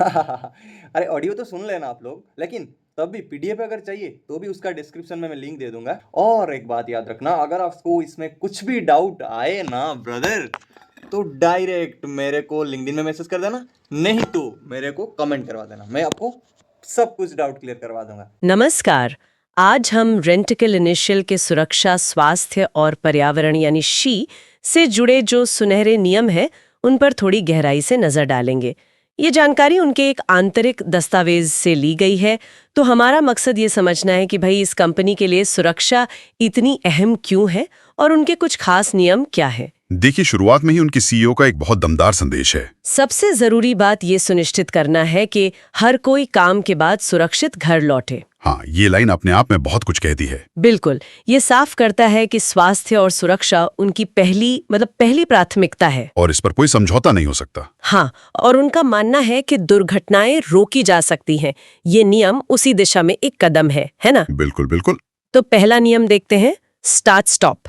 अरे ऑडियो तो सुन लेना आप लोग, लेकिन तब भी पीडीएफ अगर चाहिए तो भी उसका डिस्क्रिप्शन में मैं लिंक दे दूंगा। और एक बात याद रखना, अगर आपको इसमें कुछ भी डाउट आए ना ब्रदर, तो डायरेक्ट मेरे को लिंक्डइन में मैसेज कर देना, नहीं तो मेरे को कमेंट करवा देना, मैं आपको सब कुछ डाउट क्लियर करवा दूंगा। नमस्कार। आज हम रेंटिकल इनिशियल के सुरक्षा, स्वास्थ्य और पर्यावरण यानी शी से जुड़े जो सुनहरे नियम हैं उन पर थोड़ी गहराई से नजर डालेंगे। ये जानकारी उनके एक आंतरिक दस्तावेज से ली गई है, तो हमारा मकसद ये समझना है कि भाई इस कंपनी के लिए सुरक्षा इतनी अहम क्यों है और उनके कुछ खास नियम क्या है। देखिए, शुरुआत में ही उनकी सीईओ का एक बहुत दमदार संदेश है। सबसे जरूरी बात ये सुनिश्चित करना है कि हर कोई काम के बाद सुरक्षित घर लौटे। हाँ, ये लाइन अपने आप में बहुत कुछ कहती है। बिल्कुल, ये साफ करता है कि स्वास्थ्य और सुरक्षा उनकी पहली प्राथमिकता है और इस पर कोई समझौता नहीं हो सकता। हाँ, और उनका मानना है कि दुर्घटनाएं रोकी जा सकती हैं। ये नियम उसी दिशा में एक कदम है ना? बिल्कुल बिल्कुल। तो पहला नियम देखते हैं, स्टार्ट स्टॉप।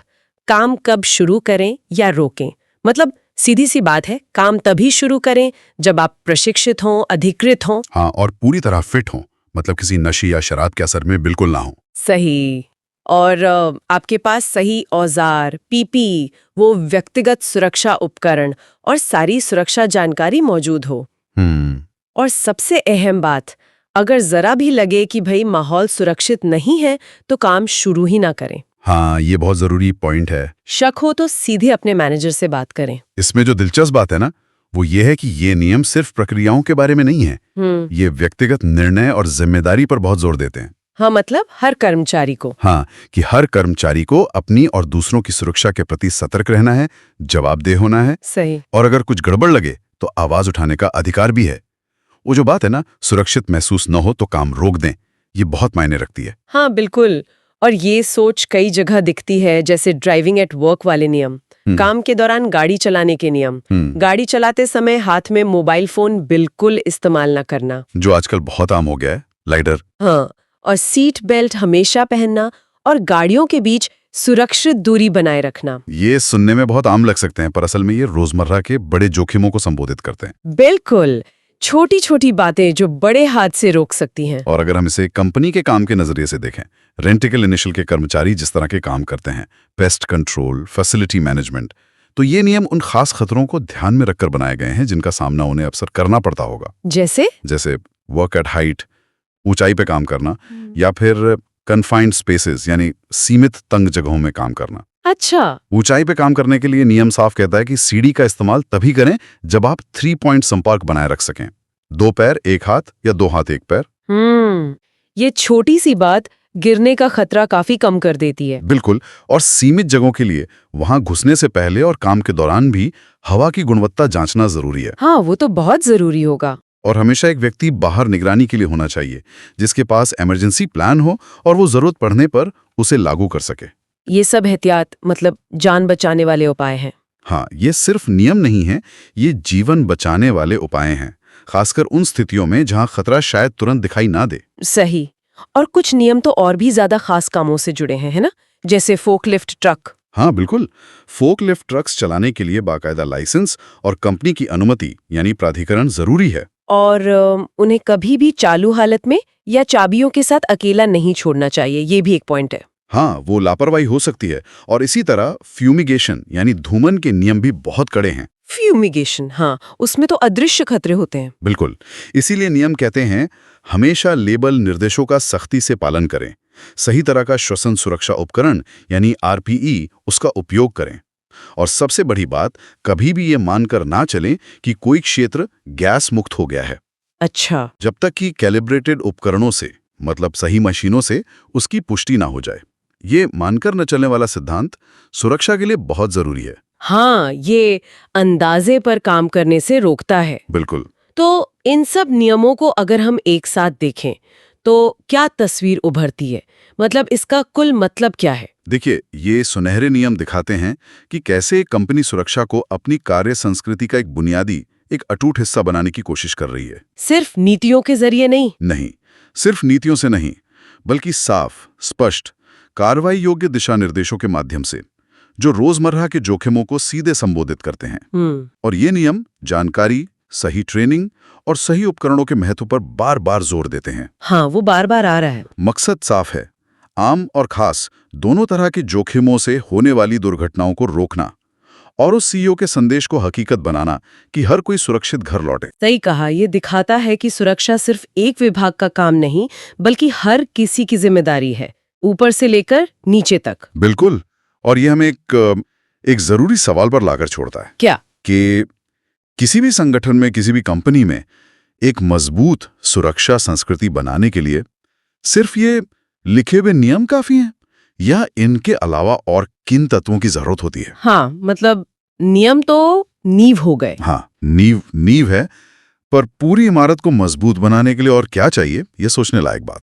काम कब शुरू करें या रोकें, मतलब सीधी सी बात है, काम तभी शुरू करें जब आप प्रशिक्षित हों, अधिकृत हों। हाँ, और पूरी तरह फिट हों, मतलब किसी नशे या शराब के असर में बिल्कुल ना हो। सही। और आपके पास सही औजार, पीपी, वो व्यक्तिगत सुरक्षा उपकरण और सारी सुरक्षा जानकारी मौजूद हो। और सबसे अहम बात, अगर जरा भी लगे कि भाई माहौल सुरक्षित नहीं है तो काम शुरू ही ना करें। हाँ, ये बहुत जरूरी पॉइंट है। शक हो तो सीधे अपने मैनेजर से बात करें। इसमें जो दिलचस्प बात है ना, वो ये है कि ये नियम सिर्फ प्रक्रियाओं के बारे में नहीं है। ये व्यक्तिगत निर्णय और जिम्मेदारी पर बहुत जोर देते हैं। हाँ, मतलब हर कर्मचारी को। हाँ, कि हर कर्मचारी को अपनी और दूसरों की सुरक्षा के प्रति सतर्क रहना है, जवाबदेह होना है। सही। और अगर कुछ गड़बड़ लगे तो आवाज उठाने का अधिकार भी है। वो जो बात है ना, सुरक्षित महसूस न हो तो काम रोक दें, ये बहुत मायने रखती है। हाँ बिल्कुल। और ये सोच कई जगह दिखती है, जैसे ड्राइविंग एट वर्क वाले नियम, काम के दौरान गाड़ी चलाने के नियम, गाड़ी चलाते समय हाथ में मोबाइल फोन बिल्कुल इस्तेमाल न करना, जो आजकल बहुत आम हो गया है, लाइडर। हाँ, और सीट बेल्ट हमेशा पहनना और गाड़ियों के बीच सुरक्षित दूरी बनाए रखना। ये सुनने में बहुत आम लग सकते हैं, पर असल में ये रोजमर्रा के बड़े जोखिमों को संबोधित करते हैं। बिल्कुल, छोटी छोटी बातें जो बड़े हादसे रोक सकती हैं। और अगर हम इसे कंपनी के काम के नजरिए से देखें, रेंटिकल इनिशियल के कर्मचारी जिस तरह के काम करते हैं, पेस्ट कंट्रोल, फैसिलिटी मैनेजमेंट, तो ये नियम उन खास खतरों को ध्यान में रखकर बनाए गए हैं जिनका सामना उन्हें अक्सर करना पड़ता होगा। जैसे वर्क एट हाइट, ऊंचाई पे काम करना, या फिर कन्फाइंड स्पेसेस यानी सीमित तंग जगहों में काम करना। अच्छा। ऊंचाई पे काम करने के लिए नियम साफ कहता है कि सीढ़ी का इस्तेमाल तभी करें जब आप 3 पॉइंट संपर्क बनाए रख सकें, 2 पैर एक हाथ या 2 हाथ एक पैर। ये छोटी सी बात गिरने का खतरा काफी कम कर देती है। बिल्कुल। और सीमित जगहों के लिए वहां घुसने से पहले और काम के दौरान भी हवा की गुणवत्ता जांचना जरूरी है। हाँ, वो तो बहुत जरूरी होगा। और हमेशा एक व्यक्ति बाहर निगरानी के लिए होना चाहिए, जिसके पास इमरजेंसी प्लान हो और वो जरूरत पड़ने पर उसे लागू कर सके। ये सब एहतियात मतलब जान बचाने वाले उपाय हैं। हाँ, ये सिर्फ नियम नहीं है, ये जीवन बचाने वाले उपाय हैं, खासकर उन स्थितियों में जहां खतरा शायद तुरंत दिखाई ना दे। सही। और कुछ नियम तो और भी ज्यादा खास कामों से जुड़े हैं, है ना? जैसे फोकलिफ्ट ट्रक। हाँ बिल्कुल, फोकलिफ्ट ट्रक्स चलाने के लिए बाकायदा लाइसेंस और कंपनी की अनुमति यानी प्राधिकरण जरूरी है। और उन्हें कभी भी चालू हालत में या चाबियों के साथ अकेला नहीं छोड़ना चाहिए, ये भी एक पॉइंट है। हाँ, वो लापरवाही हो सकती है। और इसी तरह फ्यूमिगेशन यानी धूमन के नियम भी बहुत कड़े हैं। फ्यूमिगेशन, हाँ, उसमें तो अदृश्य खतरे होते हैं। बिल्कुल, इसीलिए नियम कहते हैं हमेशा लेबल निर्देशों का सख्ती से पालन करें, सही तरह का श्वसन सुरक्षा उपकरण यानी आरपीई उसका उपयोग करें, और सबसे बड़ी बात, कभी भी ये मानकर ना चलें कि कोई क्षेत्र गैस मुक्त हो गया है। अच्छा। जब तक कि कैलिब्रेटेड उपकरणों से, मतलब सही मशीनों से, उसकी पुष्टि ना हो जाए। ये मानकर न चलने वाला सिद्धांत सुरक्षा के लिए बहुत जरूरी है। हाँ, ये अंदाजे पर काम करने से रोकता है। बिल्कुल। तो इन सब नियमों को अगर हम एक साथ देखें तो क्या तस्वीर उभरती है, मतलब इसका कुल मतलब क्या है? देखिए, ये सुनहरे नियम दिखाते हैं कि कैसे कंपनी सुरक्षा को अपनी कार्य संस्कृति का एक बुनियादी, एक अटूट हिस्सा बनाने की कोशिश कर रही है। सिर्फ नीतियों के जरिए नहीं? नहीं, सिर्फ नीतियों से नहीं, बल्कि साफ, स्पष्ट, कार्रवाई योग्य दिशा निर्देशों के माध्यम से, जो रोजमर्रा के जोखिमों को सीधे संबोधित करते हैं। और ये नियम जानकारी, सही ट्रेनिंग और सही उपकरणों के महत्व पर बार बार जोर देते हैं। हाँ, वो बार बार आ रहा है। मकसद साफ है, आम और खास दोनों तरह के जोखिमों से होने वाली दुर्घटनाओं को रोकना और उस सीईओ के संदेश को हकीकत बनाना कि हर कोई सुरक्षित घर लौटे। सही कहा, ये दिखाता है कि सुरक्षा सिर्फ एक विभाग का काम नहीं, बल्कि हर किसी की जिम्मेदारी है, ऊपर से लेकर नीचे तक। बिल्कुल। और ये हमें एक जरूरी सवाल पर लाकर छोड़ता है। क्या? कि किसी भी संगठन में, किसी भी कंपनी में एक मजबूत सुरक्षा संस्कृति बनाने के लिए सिर्फ ये लिखे हुए नियम काफी हैं या इनके अलावा और किन तत्वों की जरूरत होती है? हाँ, मतलब नियम तो नींव हो गए। हाँ, नींव है, पर पूरी इमारत को मजबूत बनाने के लिए और क्या चाहिए, ये सोचने लायक बात।